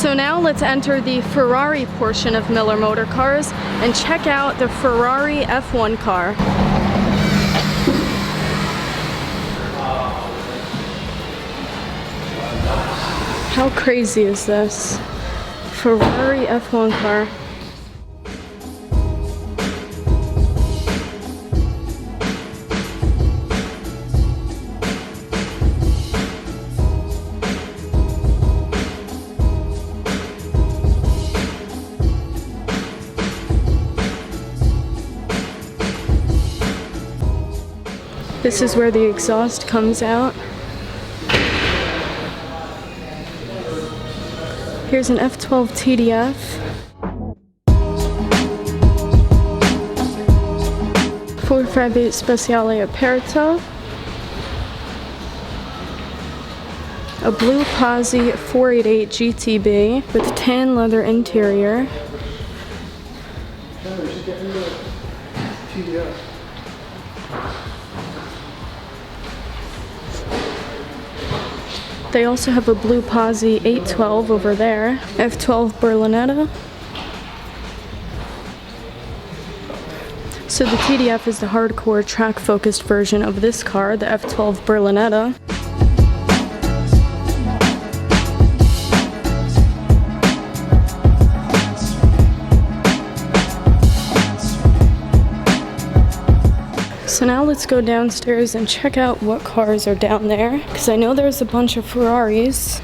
So now let's enter the Ferrari portion of Miller Motor Cars and check out the Ferrari F1 car. How crazy is this? Ferrari F1 car. This is where the exhaust comes out. Here's an F12 TDF. .458 Speciale Aperto. A blue Posi 488 GTB with tan leather interior. They also have a blue Posi 812 over there. F12 Berlinetta. So the TDF is the hardcore track-focused version of this car, the F12 Berlinetta. So now let's go downstairs and check out what cars are down there, because I know there's a bunch of Ferraris.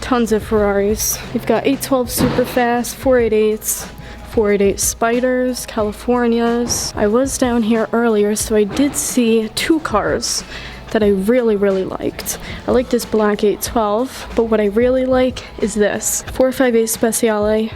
Tons of Ferraris. You've got 812 Superfast, 488s, 488 Spyders, Californias. I was down here earlier, so I did see two cars that I really liked. I like this black 812, but what I really like is this 458 Speciale.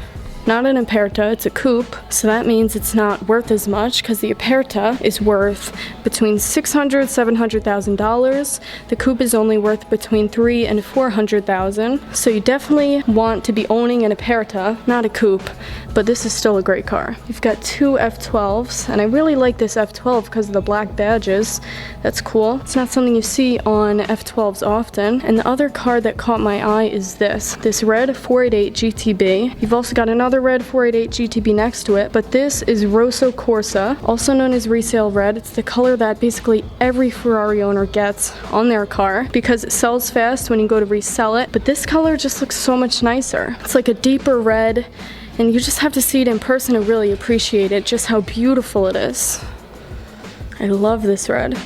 Not an Aperta, it's a coupe, so that means it's not worth as much because the Aperta is worth between $600,000 and $700,000. The coupe is only worth between $300,000 and $400,000. So you definitely want to be owning an Aperta, not a coupe, but this is still a great car. You've got two F12s, and I really like this F12 because of the black badges. That's cool. It's not something you see on F12s often. And the other car that caught my eye is this red 488 GTB. You've also got another red 488 GTB next to it, but this is Rosso Corsa, also known as resale red. It's the color that basically every Ferrari owner gets on their car because it sells fast when you go to resell it, but this color just looks so much nicer. It's like a deeper red, and you just have to see it in person to really appreciate it, just how beautiful it is. I love this red.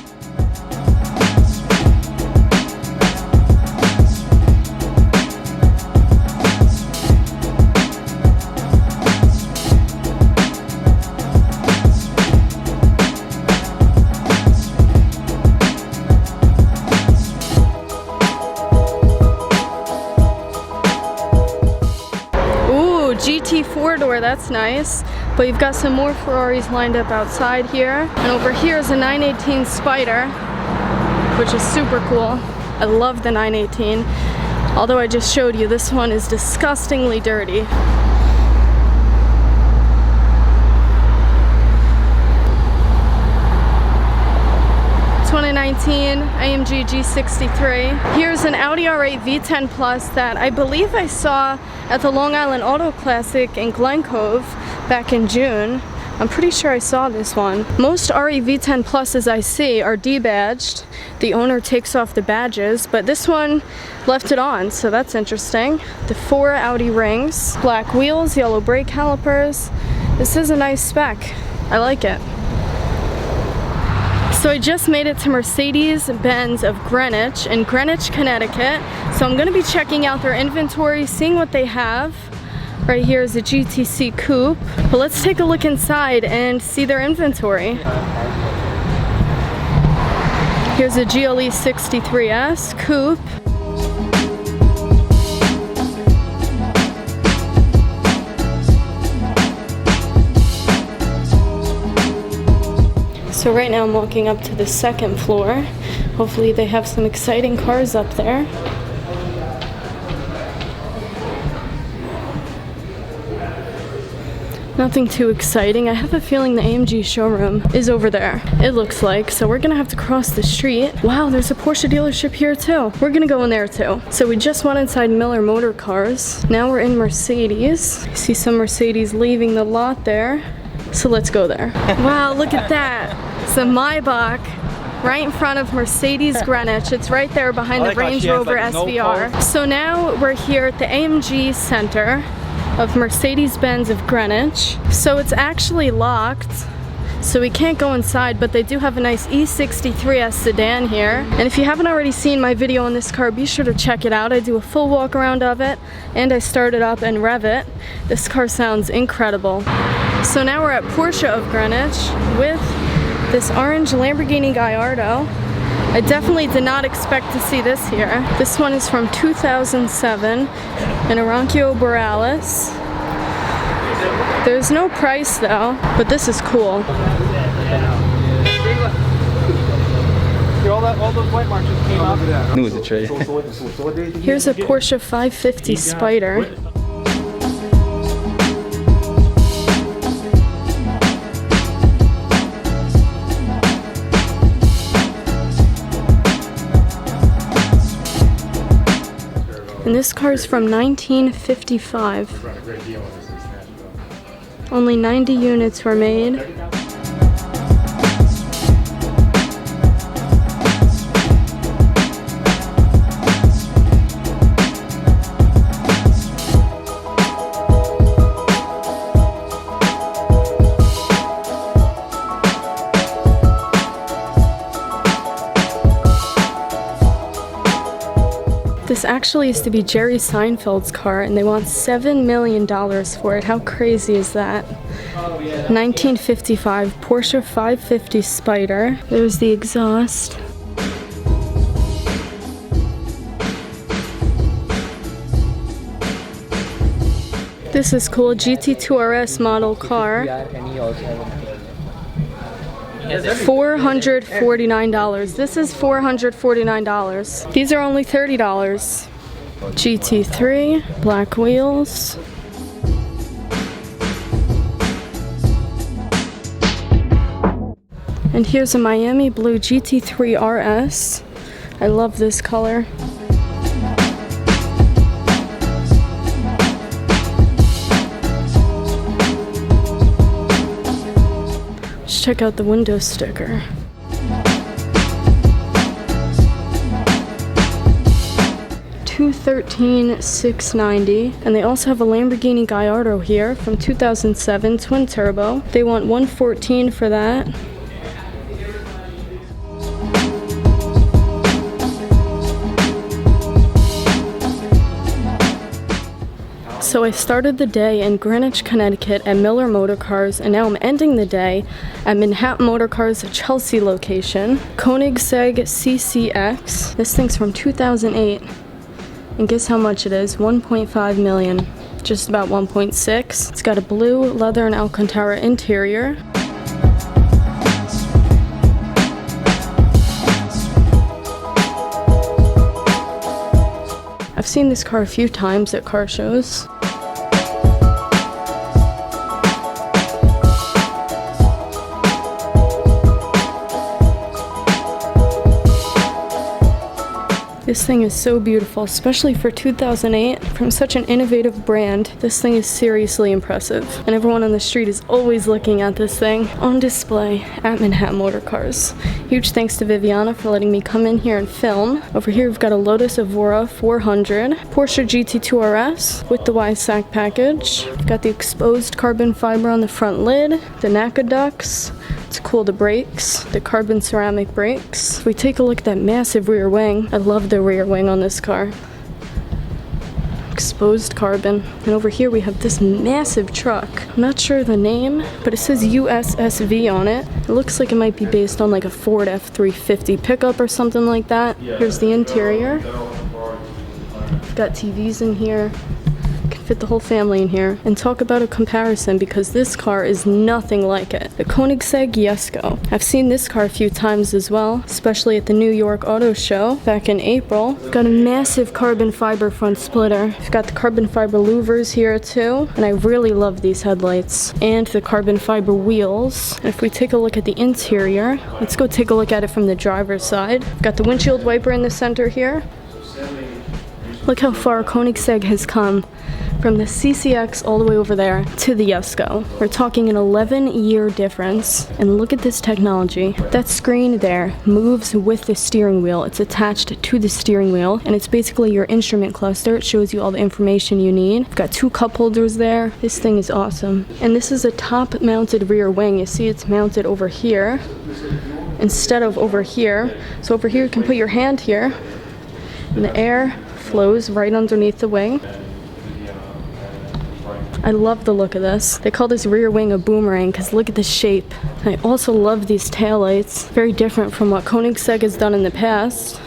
GT 4-door, that's nice. But you've got some more Ferraris lined up outside here. And over here is a 918 Spyder, which is super cool. I love the 918. Although I just showed you, this one is disgustingly dirty. 2019 AMG G63. Here's an Audi R8 V10 Plus that I believe I saw at the Long Island Auto Classic in Glen Cove back in June. I'm pretty sure I saw this one. Most R8 V10 Pluses I see are debadged. The owner takes off the badges, but this one left it on, so that's interesting. The 4 Audi rings, black wheels, yellow brake calipers. This is a nice spec. I like it. So I just made it to Mercedes-Benz of Greenwich in Greenwich, Connecticut. So I'm gonna be checking out their inventory, seeing what they have. Right here is a GTC coupe. But let's take a look inside and see their inventory. Here's a GLE 63S coupe. So right now I'm walking up to the second floor. Hopefully they have some exciting cars up there. Nothing too exciting. I have a feeling the AMG showroom is over there. It looks like. So we're gonna have to cross the street. Wow, there's a Porsche dealership here too. We're gonna go in there too. So we just went inside Miller Motorcars. Now we're in Mercedes. You see some Mercedes leaving the lot there. So let's go there. Wow, look at that. It's a Maybach right in front of Mercedes Greenwich. It's right there behind the Range Rover SVR. So now we're here at the AMG Center of Mercedes-Benz of Greenwich. So it's actually locked, so we can't go inside, but they do have a nice E63S sedan here. And if you haven't already seen my video on this car, be sure to check it out. I do a full walk around of it, and I start it up and rev it. This car sounds incredible. So now we're at Porsche of Greenwich with this orange Lamborghini Gallardo. I definitely did not expect to see this here. This one is from 2007, an Arancio Borealis. There's no price though, but this is cool. All those white marks just came out. Here's a Porsche 550 Spyder. And this car is from 1955. Only 90 units were made. This actually used to be Jerry Seinfeld's car, and they want $7 million for it. How crazy is that? 1955 Porsche 550 Spyder. There's the exhaust. This is cool, GT2 RS model car. $449. This is $449. These are only $30. GT3, black wheels. And here's a Miami blue GT3 RS. I love this color. Check out the window sticker. $213,690, and they also have a Lamborghini Gallardo here from 2007, twin turbo. They want $114 for that. So I started the day in Greenwich, Connecticut at Miller Motorcars, and now I'm ending the day at Manhattan Motorcars Chelsea location. Koenigsegg CCX. This thing's from 2008. And guess how much it is? 1.5 million. Just about 1.6. It's got a blue leather and Alcantara interior. I've seen this car a few times at car shows. This thing is so beautiful, especially for 2008. From such an innovative brand, this thing is seriously impressive. And everyone on the street is always looking at this thing on display at Manhattan Motorcars. Huge thanks to Viviana for letting me come in here and film. Over here we've got a Lotus Evora 400, Porsche GT2 RS with the Y-Sack package. We've got the exposed carbon fiber on the front lid, the NACA ducts. It's cool, the brakes, the carbon ceramic brakes. If we take a look at that massive rear wing, I love the rear wing on this car. Exposed carbon. And over here we have this massive truck. I'm not sure the name, but it says USSV on it. It looks like it might be based on like a Ford F350 pickup or something like that. Here's the interior. We've got TVs in here. fit the whole family in here. And talk about a comparison, because this car is nothing like it. The Koenigsegg Jesko. I've seen this car a few times as well, especially at the New York Auto Show back in April. Got a massive carbon fiber front splitter. We've got the carbon fiber louvers here too, and I really love these headlights. And the carbon fiber wheels. And if we take a look at the interior, let's go take a look at it from the driver's side. We've got the windshield wiper in the center here. Look how far Koenigsegg has come from the CCX all the way over there to the Jesko. We're talking an 11-year difference. And look at this technology. That screen there moves with the steering wheel. It's attached to the steering wheel, and it's basically your instrument cluster. It shows you all the information you need. We've got 2 cup holders there. This thing is awesome. And this is a top-mounted rear wing. You see it's mounted over here instead of over here. So over here you can put your hand here, and the air flows right underneath the wing. I love the look of this. They call this rear wing a boomerang because look at the shape. I also love these taillights. Very different from what Koenigsegg has done in the past.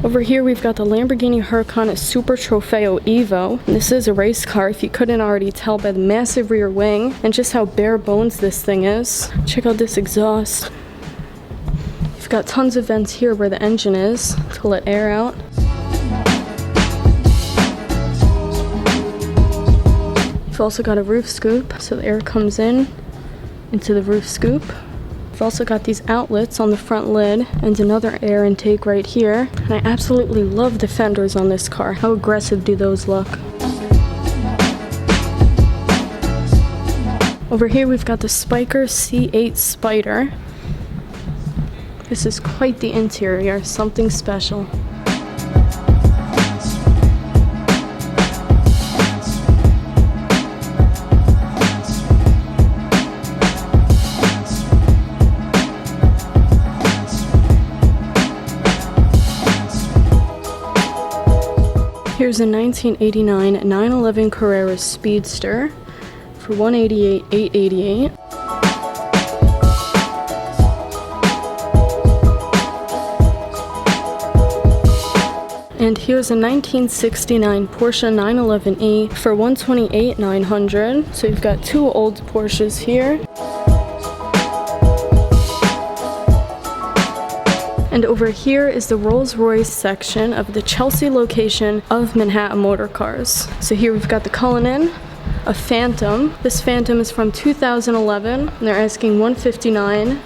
Over here we've got the Lamborghini Huracan Super Trofeo Evo. And this is a race car, if you couldn't already tell by the massive rear wing and just how bare bones this thing is. Check out this exhaust. You've got tons of vents here where the engine is to let air out. We've also got a roof scoop, so the air comes in into the roof scoop. We've also got these outlets on the front lid and another air intake right here. And I absolutely love the fenders on this car. How aggressive do those look? Over here we've got the Spyder C8 Spyder. This is quite the interior, something special. Here's a 1989 911 Carrera Speedster for $188,888. And here's a 1969 Porsche 911e for $128,900. So you've got 2 old Porsches here. And over here is the Rolls-Royce section of the Chelsea location of Manhattan Motorcars. So here we've got the Cullinan, a Phantom. This Phantom is from 2011, and they're asking $159,000.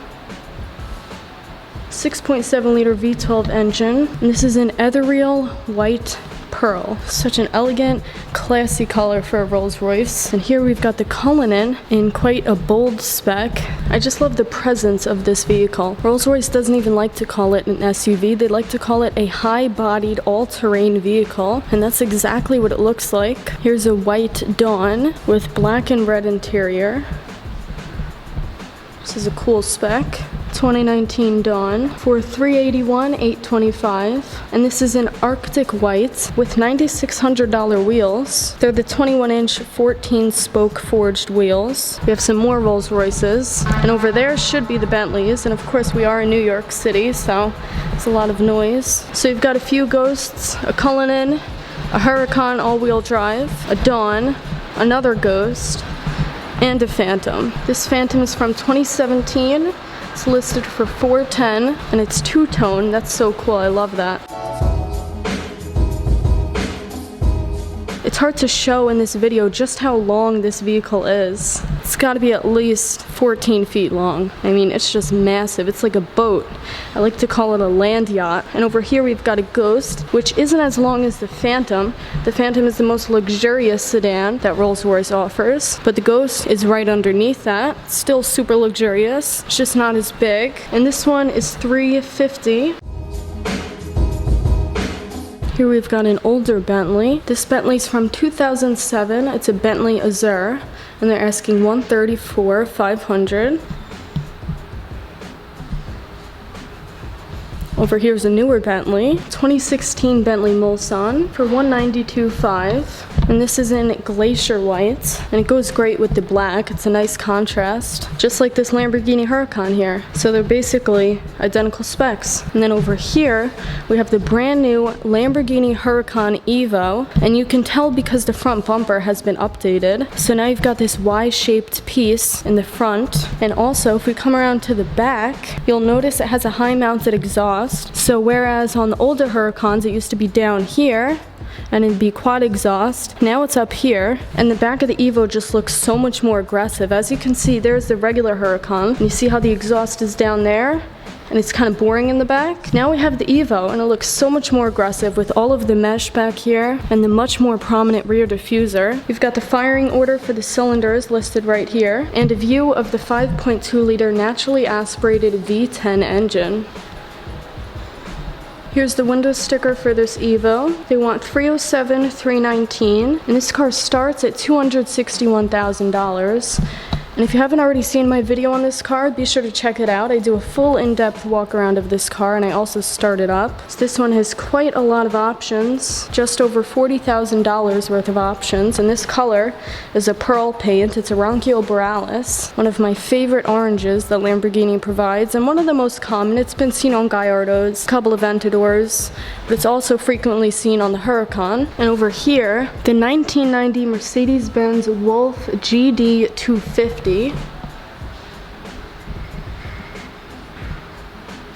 6.7 liter V12 engine. And this is an ethereal white pearl. Such an elegant, classy color for a Rolls-Royce. And here we've got the Cullinan in quite a bold spec. I just love the presence of this vehicle. Rolls-Royce doesn't even like to call it an SUV. They like to call it a high-bodied, all-terrain vehicle. And that's exactly what it looks like. Here's a white Dawn with black and red interior. This is a cool spec. 2019 Dawn for $381,825, and this is an Arctic white with $9,600 wheels. They're the 21-inch 14-spoke forged wheels. We have some more Rolls-Royces, and over there should be the Bentleys, and of course we are in New York City, so it's a lot of noise. So you've got a few Ghosts, a Cullinan, a Huracan all-wheel drive, a Dawn, another Ghost, and a Phantom. This Phantom is from 2017. It's listed for $410,000, and it's two-tone. That's so cool. I love that. It's hard to show in this video just how long this vehicle is. It's got to be at least 14 feet long. I mean, it's just massive. It's like a boat. I like to call it a land yacht. And over here we've got a Ghost, which isn't as long as the Phantom. The Phantom is the most luxurious sedan that Rolls-Royce offers, but the Ghost is right underneath that. It's still super luxurious. It's just not as big. And this one is $350,000. Here we've got an older Bentley. This Bentley's from 2007. It's a Bentley Azure, and they're asking $134,500. Over here's a newer Bentley, 2016 Bentley Mulsanne for $192,500. And this is in glacier white, and it goes great with the black. It's a nice contrast, just like this Lamborghini Huracan here. So they're basically identical specs. And then over here, we have the brand new Lamborghini Huracan Evo, and you can tell because the front bumper has been updated. So now you've got this Y-shaped piece in the front. And also, if we come around to the back, you'll notice it has a high-mounted exhaust. So whereas on the older Huracans, it used to be down here, and it'd be quad exhaust. Now it's up here, and the back of the Evo just looks so much more aggressive. As you can see, there's the regular Huracan, and you see how the exhaust is down there, and it's kind of boring in the back. Now we have the Evo, and it looks so much more aggressive with all of the mesh back here, and the much more prominent rear diffuser. We've got the firing order for the cylinders listed right here, and a view of the 5.2-liter naturally aspirated V10 engine. Here's the window sticker for this Evo. They want $307,319, and this car starts at $261,000. And if you haven't already seen my video on this car, be sure to check it out. I do a full in-depth walk around of this car, and I also start it up. So this one has quite a lot of options, just over $40,000 worth of options. And this color is a pearl paint. It's a Ronchio Borealis, one of my favorite oranges that Lamborghini provides, and one of the most common. It's been seen on Gallardos, a couple of Aventadors, but it's also frequently seen on the Huracan. And over here, the 1990 Mercedes-Benz Wolf GD 250.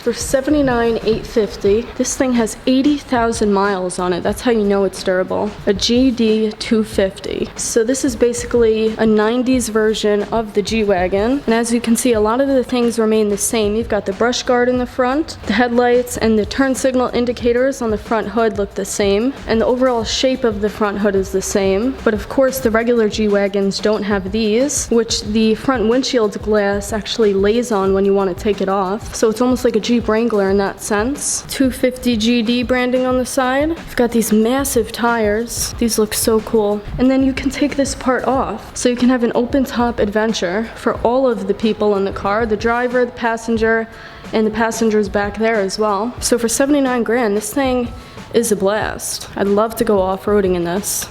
For $79,850. This thing has 80,000 miles on it. That's how you know it's durable. A GD 250. So this is basically a 90s version of the G-Wagon. And as you can see, a lot of the things remain the same. You've got the brush guard in the front, the headlights and the turn signal indicators on the front hood look the same, and the overall shape of the front hood is the same. But of course, the regular G-Wagons don't have these, which the front windshield glass actually lays on when you want to take it off. So it's almost like a Jeep Wrangler in that sense. 250 GD branding on the side. We've got these massive tires. These look so cool. And then you can take this part off. So you can have an open top adventure for all of the people in the car, the driver, the passenger, and the passengers back there as well. So for 79 grand, this thing is a blast. I'd love to go off-roading in this.